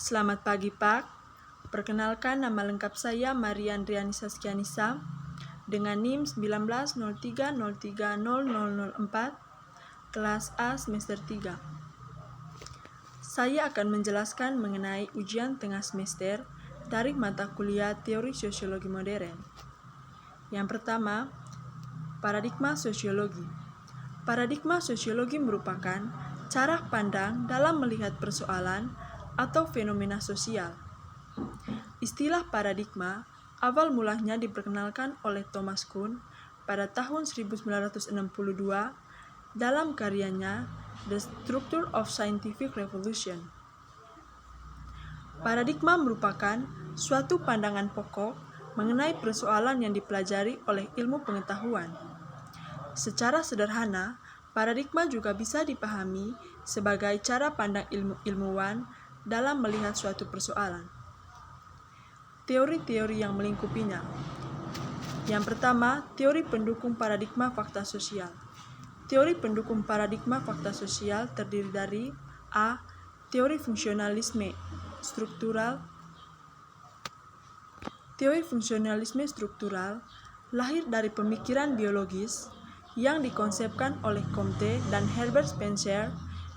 Selamat pagi Pak, perkenalkan nama lengkap saya Marian Riani Saskianisa dengan NIM 1903030004, kelas A semester 3. Saya akan menjelaskan mengenai ujian tengah semester dari mata kuliah Teori Sosiologi Modern. Yang pertama, paradigma sosiologi. Paradigma sosiologi merupakan cara pandang dalam melihat persoalan atau fenomena sosial. Istilah paradigma awal mulanya diperkenalkan oleh Thomas Kuhn pada tahun 1962 dalam karyanya The Structure of Scientific Revolution. Paradigma merupakan suatu pandangan pokok mengenai persoalan yang dipelajari oleh ilmu pengetahuan. Secara sederhana, paradigma juga bisa dipahami sebagai cara pandang ilmuwan dalam melihat suatu persoalan. Teori-teori yang melingkupinya. Yang pertama, teori pendukung paradigma fakta sosial. Teori pendukung paradigma fakta sosial terdiri dari A. Teori fungsionalisme struktural. Teori fungsionalisme struktural lahir dari pemikiran biologis yang dikonsepkan oleh Comte dan Herbert Spencer,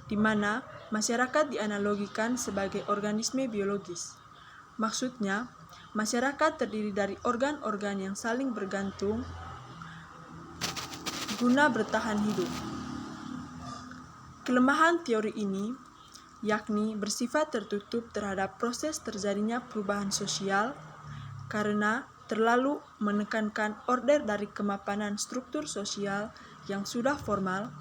di mana masyarakat dianalogikan sebagai organisme biologis. Maksudnya, masyarakat terdiri dari organ-organ yang saling bergantung guna bertahan hidup. Kelemahan teori ini yakni bersifat tertutup terhadap proses terjadinya perubahan sosial karena terlalu menekankan order dari kemapanan struktur sosial yang sudah formal,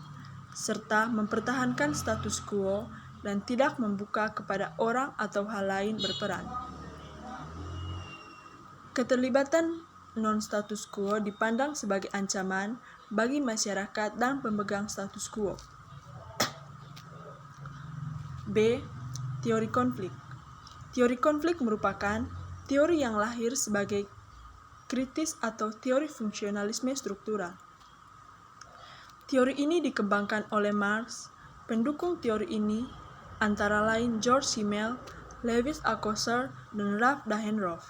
serta mempertahankan status quo dan tidak membuka kepada orang atau hal lain berperan. Keterlibatan non-status quo dipandang sebagai ancaman bagi masyarakat dan pemegang status quo. B. Teori konflik. Teori konflik merupakan teori yang lahir sebagai kritis atau teori fungsionalisme struktural. Teori ini dikembangkan oleh Marx. Pendukung teori ini antara lain George Simmel, Lewis Althusser, dan Ralph Dahrendorf.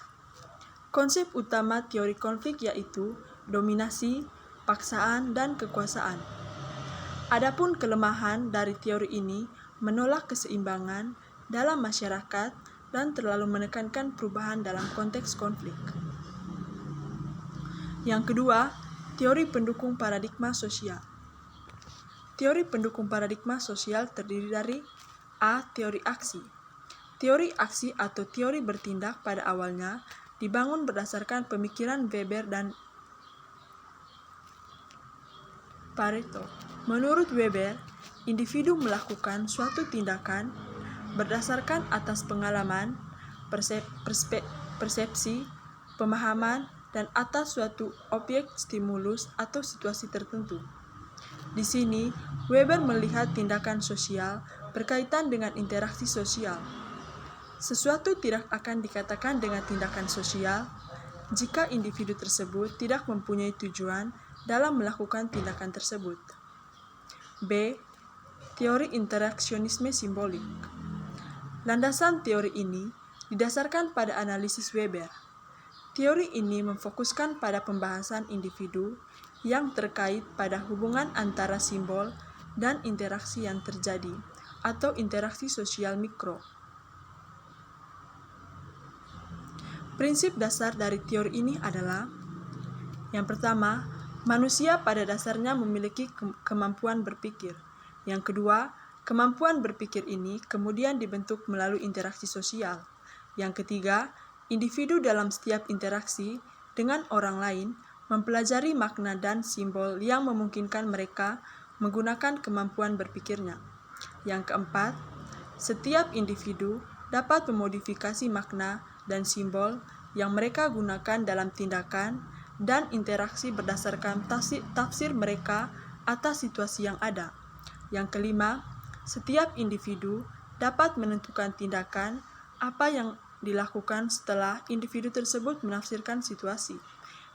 Konsep utama teori konflik yaitu dominasi, paksaan, dan kekuasaan. Adapun kelemahan dari teori ini menolak keseimbangan dalam masyarakat dan terlalu menekankan perubahan dalam konteks konflik. Yang kedua, teori pendukung paradigma sosial. Teori pendukung paradigma sosial terdiri dari A. Teori aksi. Teori aksi atau teori bertindak pada awalnya dibangun berdasarkan pemikiran Weber dan Pareto. Menurut Weber, individu melakukan suatu tindakan berdasarkan atas pengalaman, persepsi, pemahaman, dan atas suatu objek stimulus atau situasi tertentu. Di sini, Weber melihat tindakan sosial berkaitan dengan interaksi sosial. Sesuatu tidak akan dikatakan dengan tindakan sosial jika individu tersebut tidak mempunyai tujuan dalam melakukan tindakan tersebut. B. Teori interaksionisme simbolik. Landasan teori ini didasarkan pada analisis Weber. Teori ini memfokuskan pada pembahasan individu yang terkait pada hubungan antara simbol dan interaksi yang terjadi atau interaksi sosial mikro. Prinsip dasar dari teori ini adalah: yang pertama, manusia pada dasarnya memiliki kemampuan berpikir. Yang kedua, kemampuan berpikir ini kemudian dibentuk melalui interaksi sosial. Yang ketiga, individu dalam setiap interaksi dengan orang lain mempelajari makna dan simbol yang memungkinkan mereka menggunakan kemampuan berpikirnya. Yang keempat, setiap individu dapat memodifikasi makna dan simbol yang mereka gunakan dalam tindakan dan interaksi berdasarkan tafsir mereka atas situasi yang ada. Yang kelima, setiap individu dapat menentukan tindakan apa yang dilakukan setelah individu tersebut menafsirkan situasi.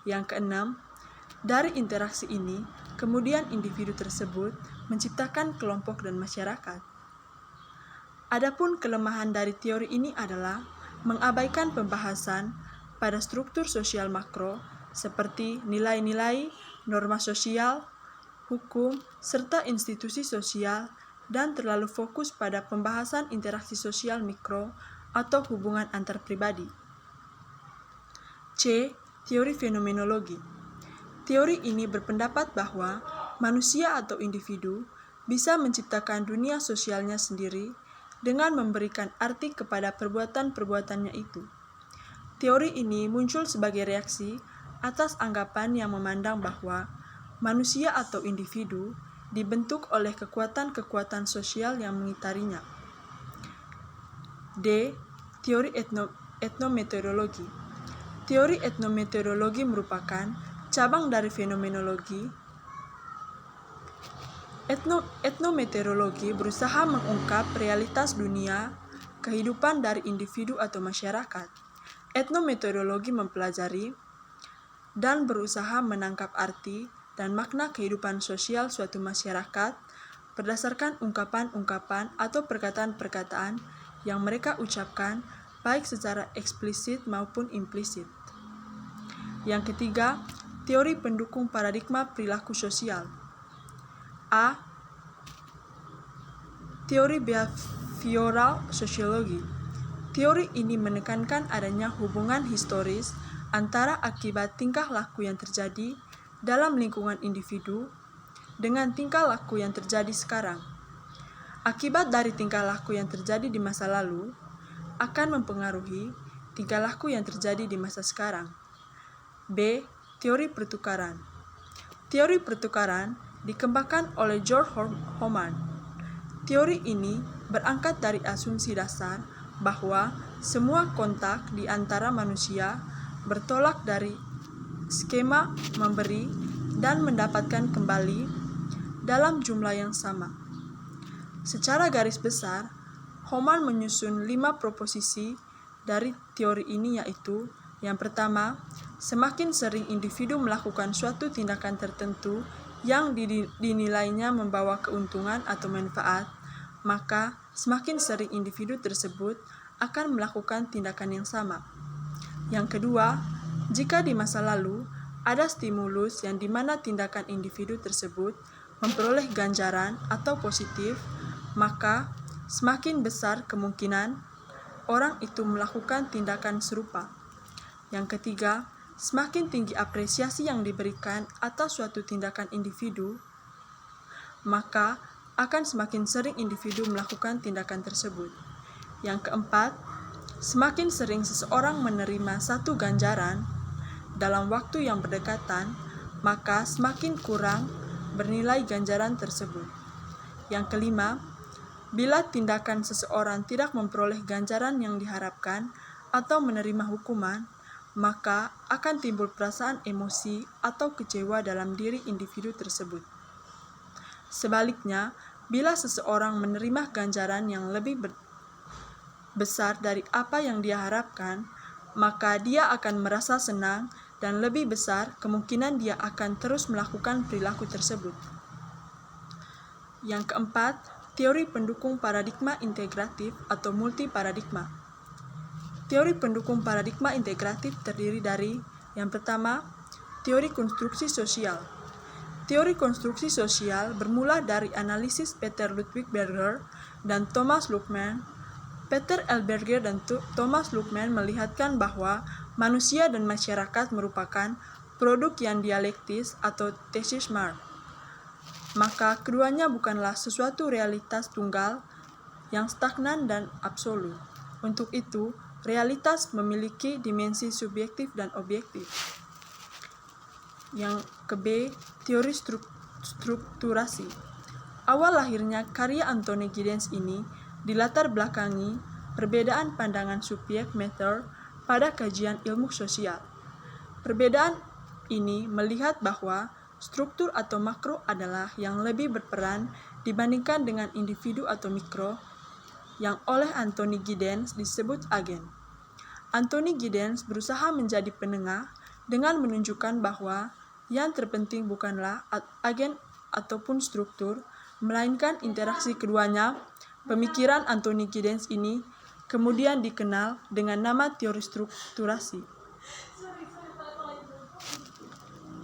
Yang keenam, dari interaksi ini, kemudian individu tersebut menciptakan kelompok dan masyarakat. Adapun kelemahan dari teori ini adalah mengabaikan pembahasan pada struktur sosial makro seperti nilai-nilai, norma sosial, hukum, serta institusi sosial, dan terlalu fokus pada pembahasan interaksi sosial mikro atau hubungan antar pribadi. C. Teori fenomenologi. Teori ini berpendapat bahwa manusia atau individu bisa menciptakan dunia sosialnya sendiri dengan memberikan arti kepada perbuatan-perbuatannya itu. Teori ini muncul sebagai reaksi atas anggapan yang memandang bahwa manusia atau individu dibentuk oleh kekuatan-kekuatan sosial yang mengitarinya. D. Teori etnometeorologi. Teori etnometeorologi merupakan cabang dari fenomenologi. Etnometeorologi berusaha mengungkap realitas dunia, kehidupan dari individu atau masyarakat. Etnometeorologi mempelajari dan berusaha menangkap arti dan makna kehidupan sosial suatu masyarakat berdasarkan ungkapan-ungkapan atau perkataan-perkataan yang mereka ucapkan baik secara eksplisit maupun implisit. Yang ketiga, teori pendukung paradigma perilaku sosial. A. Teori behavioral sosiologi. Teori ini menekankan adanya hubungan historis antara akibat tingkah laku yang terjadi dalam lingkungan individu dengan tingkah laku yang terjadi sekarang. Akibat dari tingkah laku yang terjadi di masa lalu akan mempengaruhi tingkah laku yang terjadi di masa sekarang. B. Teori pertukaran. Teori pertukaran dikembangkan oleh George Hohmann. Teori ini berangkat dari asumsi dasar bahwa semua kontak di antara manusia bertolak dari skema memberi dan mendapatkan kembali dalam jumlah yang sama. Secara garis besar, Hohmann menyusun 5 proposisi dari teori ini, yaitu yang pertama, semakin sering individu melakukan suatu tindakan tertentu yang dinilainya membawa keuntungan atau manfaat, maka semakin sering individu tersebut akan melakukan tindakan yang sama. Yang kedua, jika di masa lalu ada stimulus yang dimana tindakan individu tersebut memperoleh ganjaran atau positif, maka semakin besar kemungkinan orang itu melakukan tindakan serupa. Yang ketiga, semakin tinggi apresiasi yang diberikan atas suatu tindakan individu, maka akan semakin sering individu melakukan tindakan tersebut. Yang keempat, semakin sering seseorang menerima satu ganjaran dalam waktu yang berdekatan, maka semakin kurang bernilai ganjaran tersebut. Yang kelima, bila tindakan seseorang tidak memperoleh ganjaran yang diharapkan atau menerima hukuman, maka akan timbul perasaan emosi atau kecewa dalam diri individu tersebut. Sebaliknya, bila seseorang menerima ganjaran yang lebih besar dari apa yang dia harapkan, maka dia akan merasa senang dan lebih besar kemungkinan dia akan terus melakukan perilaku tersebut. Yang keempat, teori pendukung paradigma integratif atau multiparadigma. Teori pendukung paradigma integratif terdiri dari yang pertama, teori konstruksi sosial. Teori konstruksi sosial bermula dari analisis Peter Ludwig Berger dan Thomas Luhmann. Peter L. Berger dan Thomas Luhmann melihatkan bahwa manusia dan masyarakat merupakan produk yang dialektis atau thesis mark. Maka keduanya bukanlah sesuatu realitas tunggal yang stagnan dan absolut. Untuk itu, realitas memiliki dimensi subjektif dan objektif. Yang ke-B, teori strukturasi. Awal lahirnya karya Anthony Giddens ini dilatar belakangi perbedaan pandangan subjek meter pada kajian ilmu sosial. Perbedaan ini melihat bahwa struktur atau makro adalah yang lebih berperan dibandingkan dengan individu atau mikro, yang oleh Anthony Giddens disebut agen. Anthony Giddens berusaha menjadi penengah dengan menunjukkan bahwa yang terpenting bukanlah agen ataupun struktur, melainkan interaksi keduanya Pemikiran Anthony Giddens ini kemudian dikenal dengan nama teori strukturasi.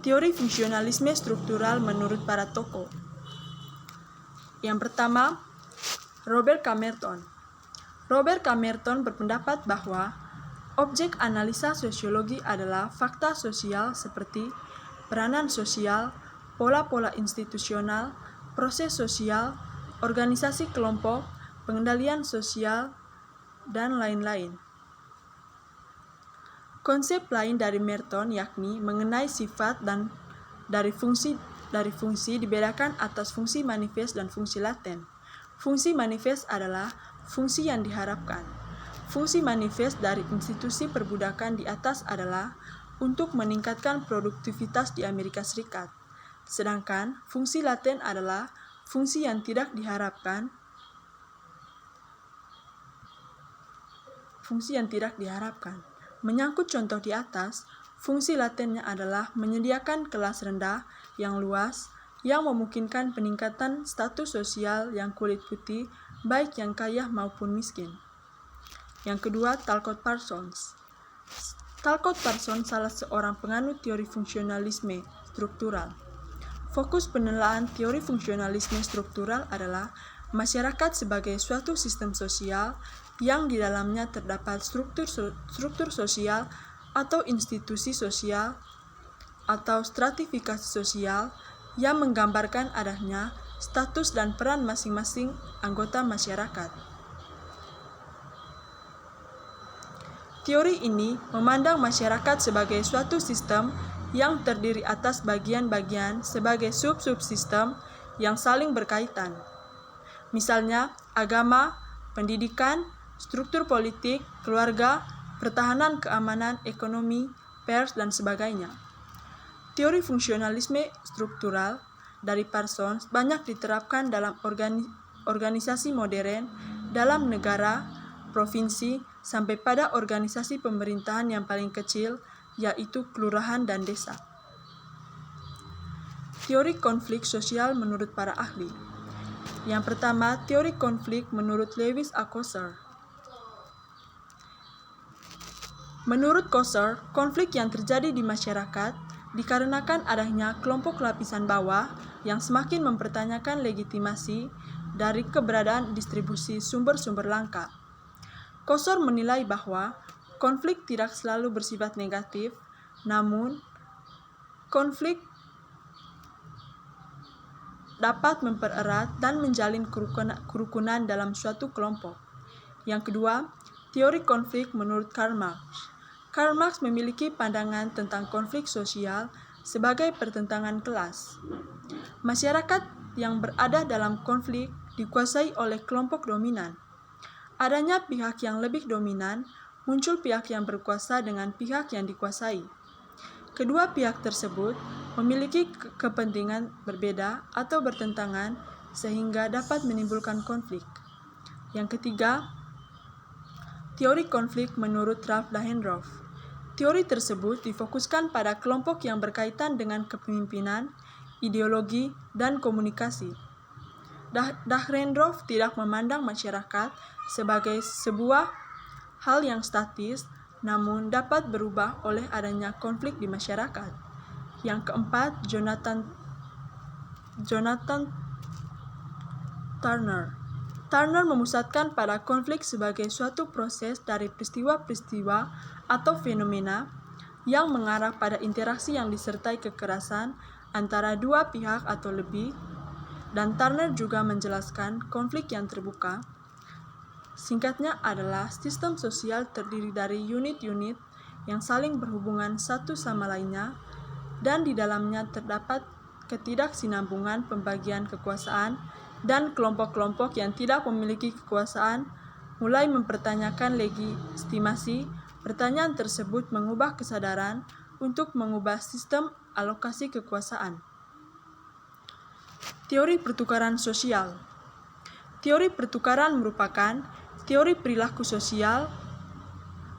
Teori fungsionalisme struktural menurut para tokoh. Yang pertama, Robert K. Merton. Robert K. Merton berpendapat bahwa objek analisa sosiologi adalah fakta sosial seperti peranan sosial, pola-pola institusional, proses sosial, organisasi kelompok, pengendalian sosial, dan lain-lain. Konsep lain dari Merton yakni mengenai sifat dan dari fungsi dibedakan atas fungsi manifest dan fungsi laten. Fungsi manifest adalah fungsi yang diharapkan. Fungsi manifest dari institusi perbudakan di atas adalah untuk meningkatkan produktivitas di Amerika Serikat. Sedangkan fungsi laten adalah fungsi yang tidak diharapkan. Menyangkut contoh di atas, fungsi latennya adalah menyediakan kelas rendah yang luas yang memungkinkan peningkatan status sosial yang kulit putih, baik yang kaya maupun miskin. Yang kedua, Talcott Parsons. Talcott Parsons salah seorang penganut teori fungsionalisme struktural. Fokus penelaahan teori fungsionalisme struktural adalah masyarakat sebagai suatu sistem sosial yang di dalamnya terdapat struktur sosial atau institusi sosial atau stratifikasi sosial yang menggambarkan adanya status dan peran masing-masing anggota masyarakat. Teori ini memandang masyarakat sebagai suatu sistem yang terdiri atas bagian-bagian sebagai sub-subsistem yang saling berkaitan. Misalnya, agama, pendidikan, struktur politik, keluarga, pertahanan keamanan, ekonomi, pers, dan sebagainya. Teori fungsionalisme struktural dari Parsons banyak diterapkan dalam organisasi modern, dalam negara, provinsi, sampai pada organisasi pemerintahan yang paling kecil, yaitu kelurahan dan desa. Teori konflik sosial menurut para ahli. Yang pertama, teori konflik menurut Lewis A. Coser. Menurut Coser, konflik yang terjadi di masyarakat dikarenakan adanya kelompok lapisan bawah yang semakin mempertanyakan legitimasi dari keberadaan distribusi sumber-sumber langka. Coser menilai bahwa konflik tidak selalu bersifat negatif, namun konflik dapat mempererat dan menjalin kerukunan dalam suatu kelompok. Yang kedua, teori konflik menurut Karl Marx. Karl Marx memiliki pandangan tentang konflik sosial sebagai pertentangan kelas. Masyarakat yang berada dalam konflik dikuasai oleh kelompok dominan. Adanya pihak yang lebih dominan, muncul pihak yang berkuasa dengan pihak yang dikuasai. Kedua pihak tersebut memiliki kepentingan berbeda atau bertentangan sehingga dapat menimbulkan konflik. Yang ketiga, teori konflik menurut Ralph Dahrendorf. Teori tersebut difokuskan pada kelompok yang berkaitan dengan kepemimpinan, ideologi, dan komunikasi. Dahrendorf tidak memandang masyarakat sebagai sebuah hal yang statis, namun dapat berubah oleh adanya konflik di masyarakat. Yang keempat, Jonathan Turner. Turner memusatkan pada konflik sebagai suatu proses dari peristiwa-peristiwa atau fenomena yang mengarah pada interaksi yang disertai kekerasan antara dua pihak atau lebih, dan Turner juga menjelaskan konflik yang terbuka. Singkatnya adalah sistem sosial terdiri dari unit-unit yang saling berhubungan satu sama lainnya, dan di dalamnya terdapat ketidaksinambungan pembagian kekuasaan dan kelompok-kelompok yang tidak memiliki kekuasaan mulai mempertanyakan legitimasi. Pertanyaan tersebut mengubah kesadaran untuk mengubah sistem alokasi kekuasaan. Teori pertukaran sosial. Teori pertukaran merupakan teori perilaku sosial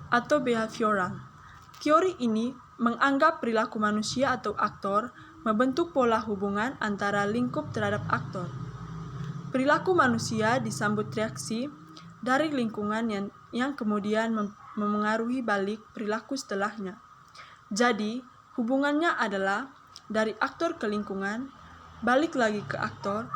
atau behavioral. Teori ini menganggap perilaku manusia atau aktor membentuk pola hubungan antara lingkup terhadap aktor. Perilaku manusia disambut reaksi dari lingkungan yang kemudian memengaruhi balik perilaku setelahnya. Jadi, hubungannya adalah dari aktor ke lingkungan, balik lagi ke aktor,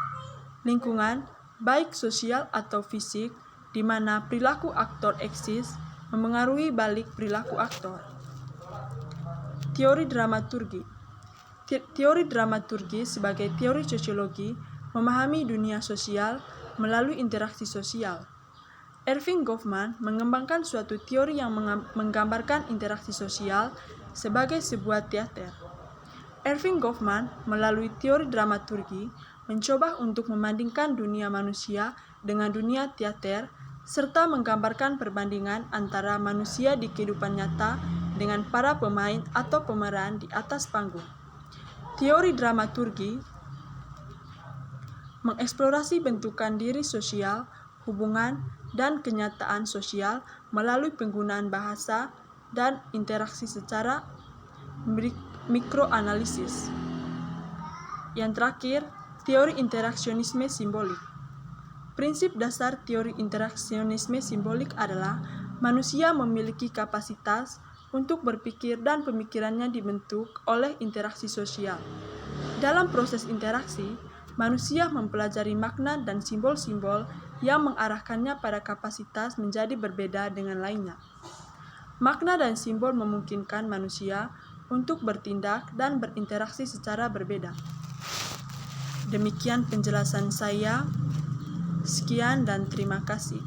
lingkungan, baik sosial atau fisik, di mana perilaku aktor eksis, memengaruhi balik perilaku aktor. Teori dramaturgi. Teori dramaturgi sebagai teori sosiologi memahami dunia sosial melalui interaksi sosial. Erving Goffman mengembangkan suatu teori yang menggambarkan interaksi sosial sebagai sebuah teater. Erving Goffman melalui teori dramaturgi mencoba untuk membandingkan dunia manusia dengan dunia teater serta menggambarkan perbandingan antara manusia di kehidupan nyata dengan para pemain atau pemeran di atas panggung. Teori dramaturgi mengeksplorasi bentukan diri sosial, hubungan, dan kenyataan sosial melalui penggunaan bahasa dan interaksi secara mikroanalisis. Yang terakhir, teori interaksionisme simbolik. Prinsip dasar teori interaksionisme simbolik adalah manusia memiliki kapasitas untuk berpikir dan pemikirannya dibentuk oleh interaksi sosial. Dalam proses interaksi, manusia mempelajari makna dan simbol-simbol yang mengarahkannya pada kapasitas menjadi berbeda dengan lainnya. Makna dan simbol memungkinkan manusia untuk bertindak dan berinteraksi secara berbeda. Demikian penjelasan saya. Sekian dan terima kasih.